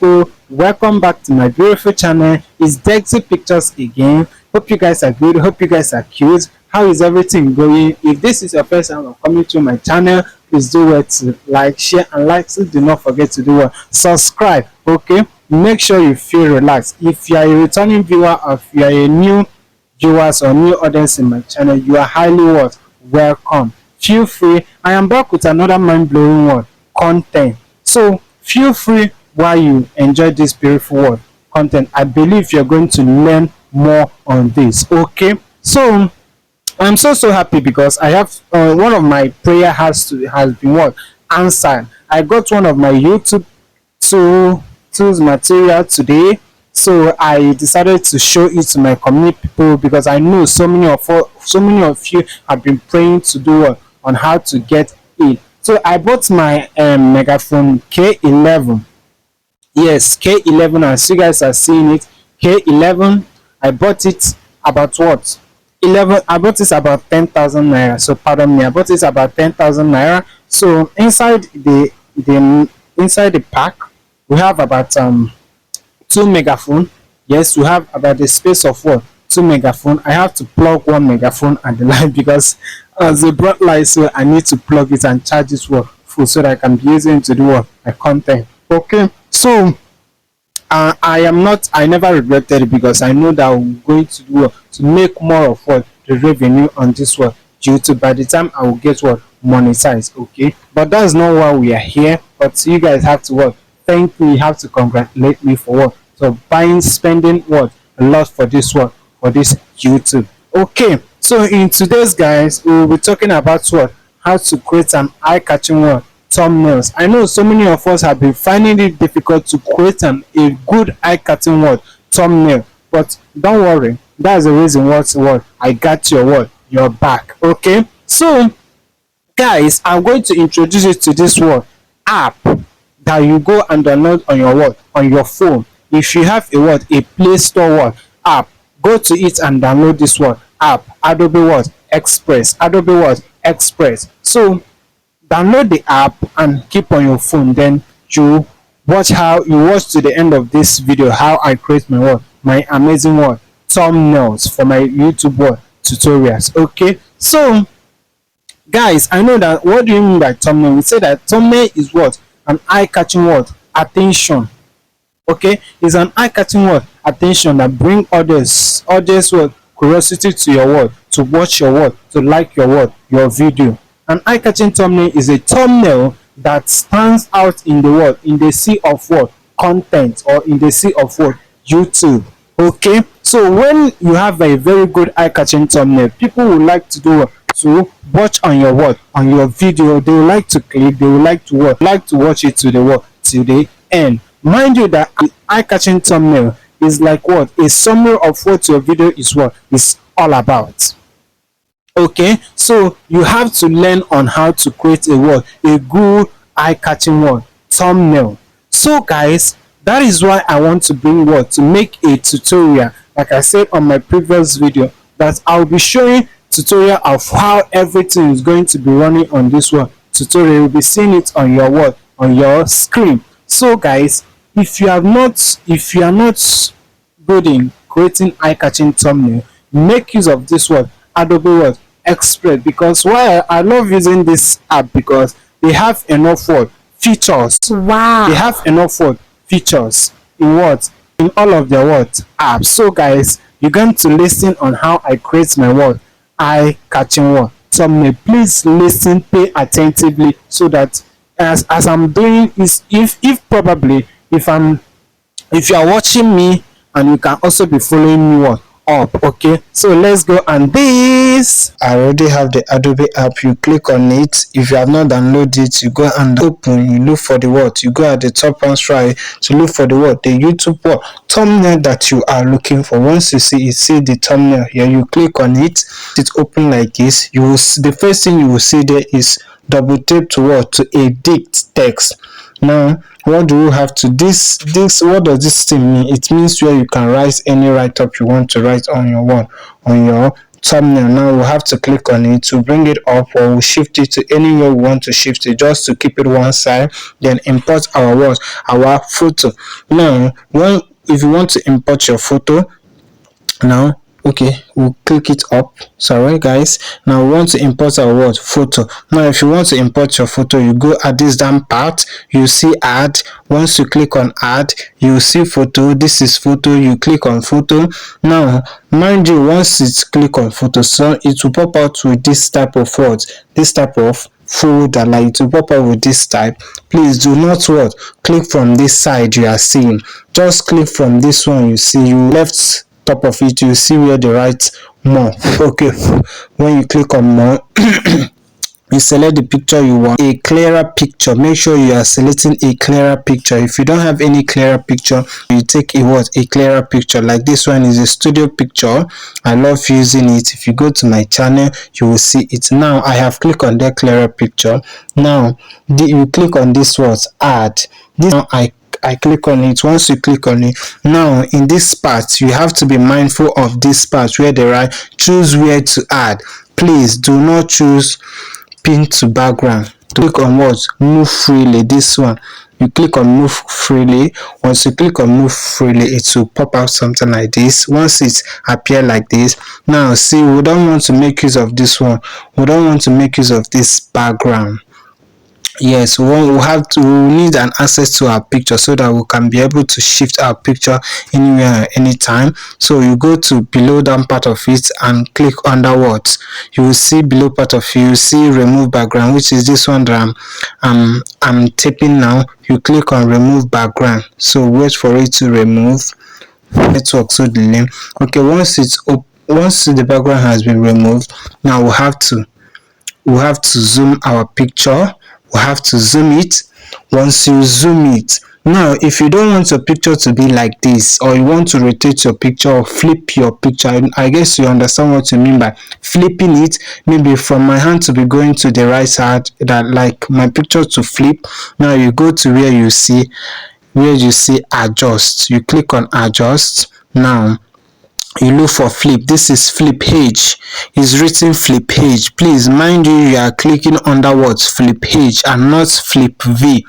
So welcome back to my beautiful channel. It's Dexy Pictures again. Hope you guys are good. Hope you guys are cute. How is everything going? If this is your first time of coming to my channel, please do well to like, share, and lastly, do not forget to do what? Subscribe. Okay, make sure you feel relaxed. If you are a returning viewer or if you are a new viewers or new audience in my channel, you are highly welcome. Feel free. I am back with another mind-blowing content. So feel free while you enjoy this beautiful content. I believe you're going to learn more on this. Okay, so I'm so happy because I have one of my prayer has been answered. I got one of my YouTube tools material today, so I decided to show it to my community people because I know so many of you have been praying to do on how to get it. So I bought my megaphone K11. Yes, K11, as you guys are seeing it, K11. I bought it about what? 11. I bought it about 10,000 naira. So pardon me, I bought it about 10,000 naira. So inside the pack, we have about 2 megaphone. Yes, we have about the space of 2 megaphone. I have to plug 1 megaphone at the line because as a brought light, so I need to plug it and charge it full so that I can be using it to do my content. Okay, so I never regretted it because I know that I'm going to do to make more of the revenue on this YouTube by the time I will get monetized. Okay, but that's not why we are here. But you guys have to thank me, you have to congratulate me for so spending a lot for this for this YouTube. Okay, so in today's guys, we will be talking about how to create an eye-catching thumbnails. I know so many of us have been finding it difficult to create a good eye-catching thumbnail, but don't worry, that's the reason what I got your back. Okay, so guys, I'm going to introduce you to this app that you go and download on your phone. If you have a Play Store app, go to it and download this app, Adobe Express. Express. So download the app and keep on your phone. Then you watch to the end of this video how I create my amazing thumbnails for my YouTube tutorials. Okay, so guys, I know that what do you mean by thumbnail? We say that thumbnail is an eye-catching attention. Okay, it's an eye-catching attention that bring others curiosity to your to watch your to like your video. An eye-catching thumbnail is a thumbnail that stands out in the sea of content, or in the sea of YouTube. Okay, so when you have a very good eye-catching thumbnail, people would like to do to watch on your video. They would like to click, they would like to watch it to the end. Mind you that an eye-catching thumbnail is like a summary of what your video is all about. Okay, so you have to learn on how to create a good eye-catching thumbnail. So guys, that is why I want to bring to make a tutorial. Like I said on my previous video, that I'll be showing tutorial of how everything is going to be running on this tutorial. You'll be seeing it on your screen. So guys, if you are not good in creating eye-catching thumbnail, make use of this Adobe Express, because why I love using this app, because they have enough features. Wow, they have enough features in all of their apps. So guys, you're going to listen on how I create my eye-catching thumbnail. Please listen, pay attentively, so that as I'm doing is, if you are watching me, and you can also be following me up. Okay, so let's go. And this, I already have the Adobe app. You click on it. If you have not downloaded it, you go and open, you look for the you go at the top and try to look for the YouTube thumbnail that you are looking for. Once you see the thumbnail here, you click on it. It open like this. You will the first thing you will see there is double tap to edit text. Now, what do you have to this what does this thing mean? It means where you can write any write-up you want to write on your thumbnail. Now we'll have to click on it to bring it up, or we'll shift it to anywhere we want to shift it, just to keep it one side. Then import our what? Our photo. Now if you want to import your photo, now okay, we'll click it up. Sorry guys, now we want to import our what? Photo. Now if you want to import your photo, you go at this down part, you see add. Once you click on add, you see photo. This is photo. You click on photo. Now mind you, once it's click on photo, so it will pop out with this type of what? This type of folder, like to pop up with this type. Please do not what? Click from this side you are seeing. Just click from this one. You see, you left top of it, you see where they write more. Okay, when you click on more, you select the picture you want, a clearer picture. Make sure you are selecting a clearer picture. If you don't have any clearer picture, you take a what? A clearer picture. Like this one is a studio picture. I love using it. If you go to my channel, you will see it. Now I have clicked on that clearer picture. Now you click on this what? Add. This now I click on it. Once you click on it, now in this part you have to be mindful of this part where they write choose where to add. Please do not choose pin to background. Click on what? Move freely. This one, you click on move freely. Once you click on move freely, it will pop out something like this. Once it appear like this, now see, we don't want to make use of this one. We don't want to make use of this background. Yes, we will need an access to our picture so that we can be able to shift our picture anywhere anytime. So you go to below down part of it and click under what? You will see below part of it, you see remove background, which is this one that I'm tapping now. You click on remove background. So wait for it to remove. Network so delay. Okay, once the background has been removed, now we have to zoom our picture. We have to zoom it. Once you zoom it, now if you don't want your picture to be like this, or you want to rotate your picture or flip your picture, I guess you understand what you mean by flipping it. Maybe from my hand to be going to the right side, that like my picture to flip. Now you go to where you see adjust. You click on adjust. Now you look for flip. This is flip page. It's written flip page. Please mind you are clicking under what? Flip page, and not flip V,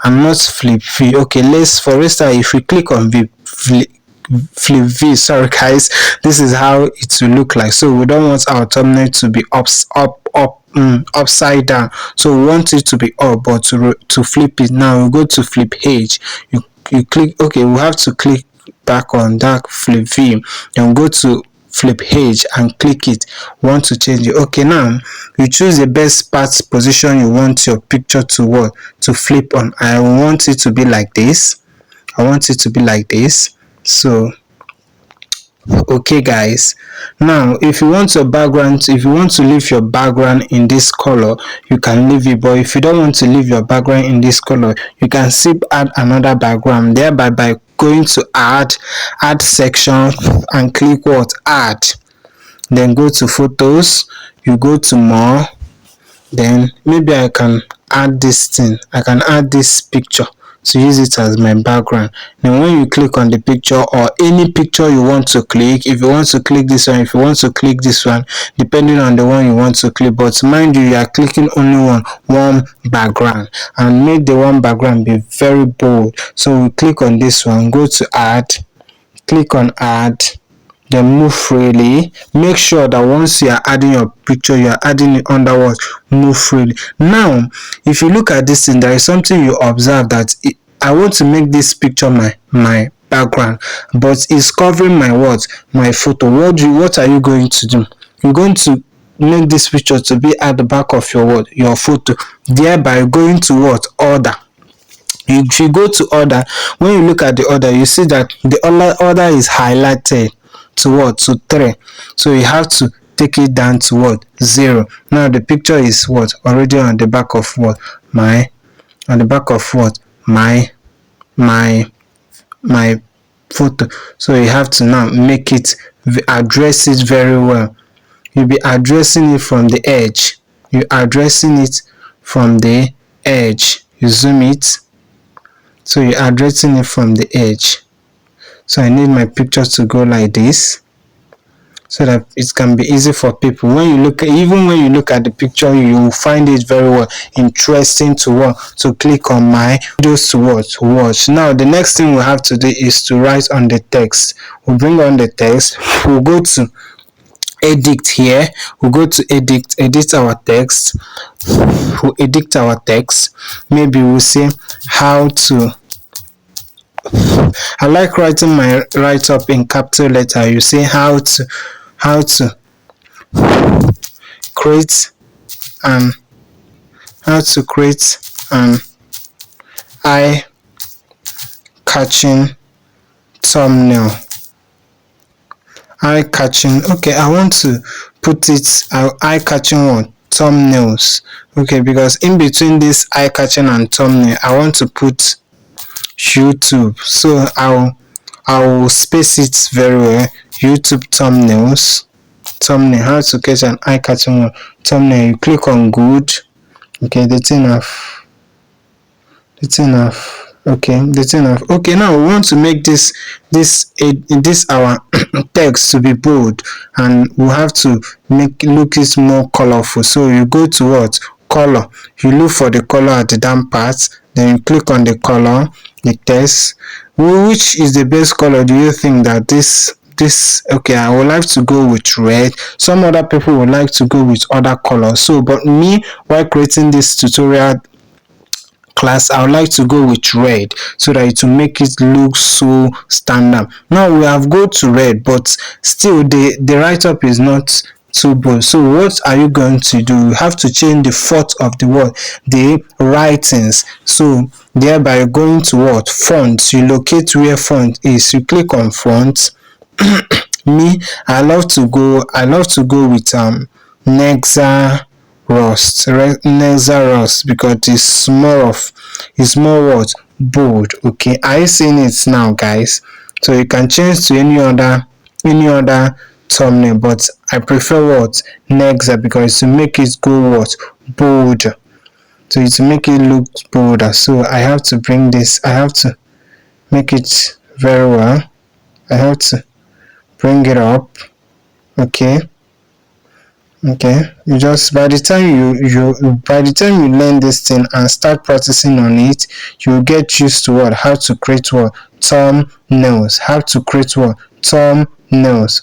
and not flip V. Okay, let's, for instance, if we click on flip V, sorry guys, this is how it will look like. So we don't want our thumbnail to be upside down, so we want it to be up. But to flip it, now we go to flip page. You click. Okay, we have to click back on that flip V, and go to flip page and click it. Want to change it. Okay, now you choose the best part position you want your picture to what? To flip on. I want it to be like this. I want it to be like this. So okay guys, now if you want your background, if you want to leave your background in this color, you can leave it. But if you don't want to leave your background in this color, you can still add another background, thereby by going to add section and click what? Add. Then go to photos, you go to more. Then maybe I can add this thing. I can add this picture to use it as my background. Then when you click on the picture, or any picture you want to click, if you want to click this one, if you want to click this one, depending on the one you want to click. But mind you are clicking only one background, and make the one background be very bold. So we click on this one, go to add, click on add, then move freely. Make sure that once you are adding your picture, you are adding it under what? Move freely. Now if you look at this thing, there is something you observe, that I want to make this picture my background, but it's covering my what? My photo. What are you going to do? You're going to make this picture to be at the back of your what? Your photo, thereby going to what? Order. If you go to order, when you look at the order, you see that the order is highlighted to what? To 3. So you have to take it down to what? 0. Now the picture is what? Already on the back of what? My photo. So you have to now make it, address it very well. You'll be addressing it from the edge. You're addressing it from the edge. You zoom it. So you're addressing it from the edge. So I need my picture to go like this. so that it can be easy for people. When you look at, even when you look at the picture, you will find it very well interesting to click on my videos to watch. Now the next thing we have to do is to write on the text. We'll bring on the text. We'll go to edit here. We'll go to edit our text. We'll edit our text. Maybe we'll say how to. I like writing my write up in capital letter. You say how to create an eye catching thumbnail. Eye catching. Okay, I want to put it eye catching one thumbnails. Okay, because in between this eye catching and thumbnail, I want to put YouTube. So I'll space it very well. YouTube thumbnails. Thumbnail. How to catch an eye catching one thumbnail. You click on good. Okay, that's enough. Okay, that's enough. Okay, now we want to make this our text to be bold, and we have to look it more colorful. So you go to what? Color. You look for the color at the down part, then you click on the color, the text. Which is the best color do you think that this okay, I would like to go with red. Some other people would like to go with other colors. So but me, while creating this tutorial class, I would like to go with red so that it will make it look so standard. Now we have go to red, but still the write-up is not too bold. So what are you going to do? You have to change the font of the word, the writings. So thereby going to what? Font. You locate where font is. You click on font. Me, I love to go with Nexa Rust because it's more what? Bold. Okay, are you seeing it now, guys? So you can change to any other thumbnail, but I prefer what? Nexa, because to make it go what? Bold. So to make it look bolder. So I have to bring this, I have to make it very well. I have to bring it up. Okay, you just by the time you learn this thing and start practicing on it, you'll get used to how to create thumbnails.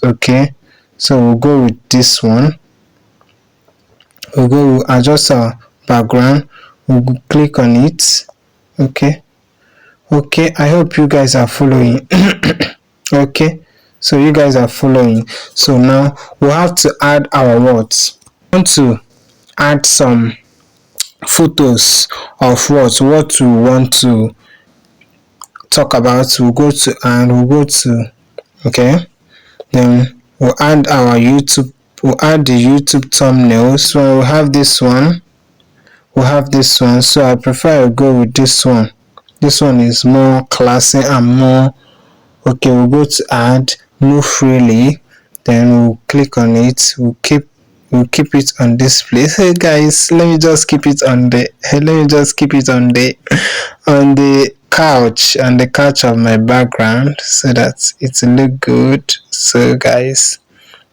Okay, so we'll go with this one. We'll adjust our background. We'll click on it. Okay, I hope you guys are following. Okay, so you guys are following. So now we'll have to add our words. We want to add some photos of what we want to talk about. We'll go to okay, then we'll add our YouTube. We'll add the YouTube thumbnails. So we'll have this one. So I prefer to go with this one. This one is more classy and more. Okay, we'll go to add, move freely, then we'll click on it. We'll keep it on this place. Hey guys, let me just keep it on the couch of my background so that it will look good. So guys,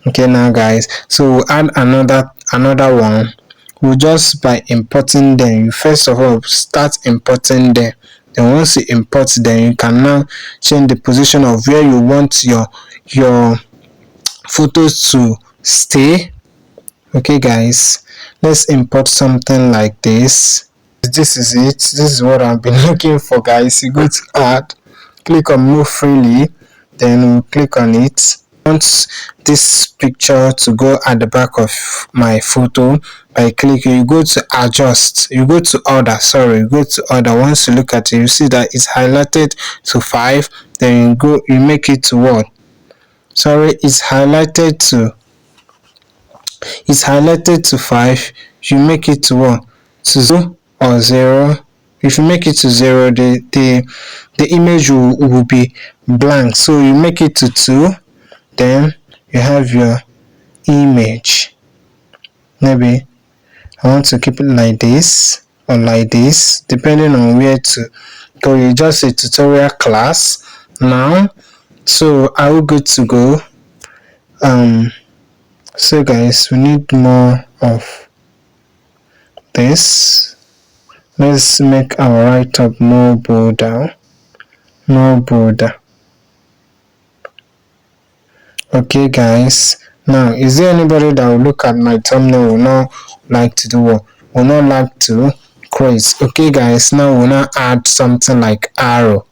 okay, now guys, so we'll add another one. We'll just by importing them. You first of all start importing them. Then once you import them, you can now change the position of where you want your photos to stay. Okay guys, let's import something like this. This is it. This is what I've been looking for, guys. You go to add, click on move freely, then we'll click on it. I want this picture to go at the back of my photo. By clicking, you go to adjust, you go to order. Once you look at it, you see that it's highlighted to 5. Then you make it to what? It's highlighted to 5. You make it to what? To 0 or 0. If you make it to 0, the image will be blank. So you make it to 2. Then you have your image. Maybe I want to keep it like this or like this, depending on where to go. It's just a tutorial class now. So are we good to go? So guys, we need more of this. Let's make our write-up more bolder. Okay guys, now is there anybody that will look at my thumbnail will not like to do what? Will not like to create? Okay guys, now we'll now add something like arrow.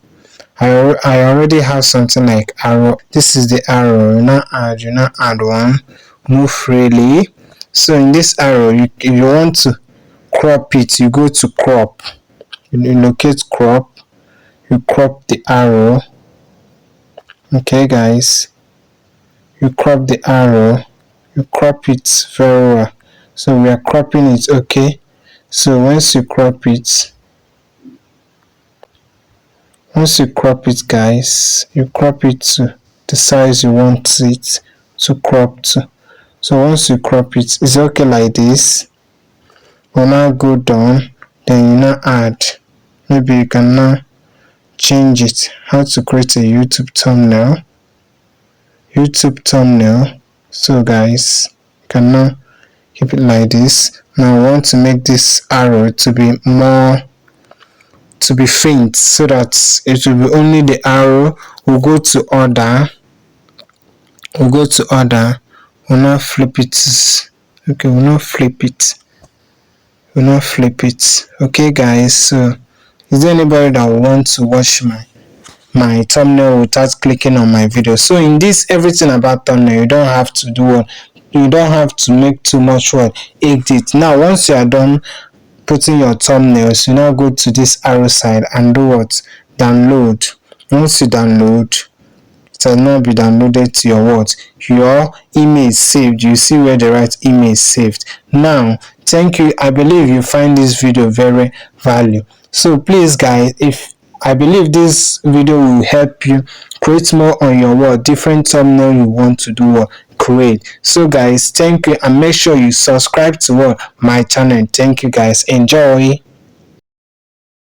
I already have something like arrow. This is the arrow. You now add one. Move freely. So in this arrow, if you want to crop it, you go to crop. You locate crop. You crop the arrow. Okay guys, you crop the arrow. You crop it very well. So we are cropping it. Okay. So once you crop it, guys, you crop it to the size you want it to crop to. So once you crop it, it's okay like this. We'll now go down, then you now add. Maybe you can now change it. How to create a YouTube thumbnail. So guys, you can now keep it like this. Now I want to make this arrow to be faint, so that it will be only the arrow. We'll go to order. We'll not flip it. Okay, we'll not flip it. Okay guys, so is there anybody that wants to watch my thumbnail without clicking on my video? So in this, everything about thumbnail, you don't have to do what, you don't have to make too much work. Edit. Now once you are done putting your thumbnails, you now go to this arrow side and do what? Download. Once you download, it will not be downloaded to your image saved. You see where the right image saved. Now thank you. I believe you find this video very valuable. So please guys, if I believe this video will help you create more on your different thumbnail you want to do create. So guys, thank you, and make sure you subscribe to my channel. Thank you guys. Enjoy.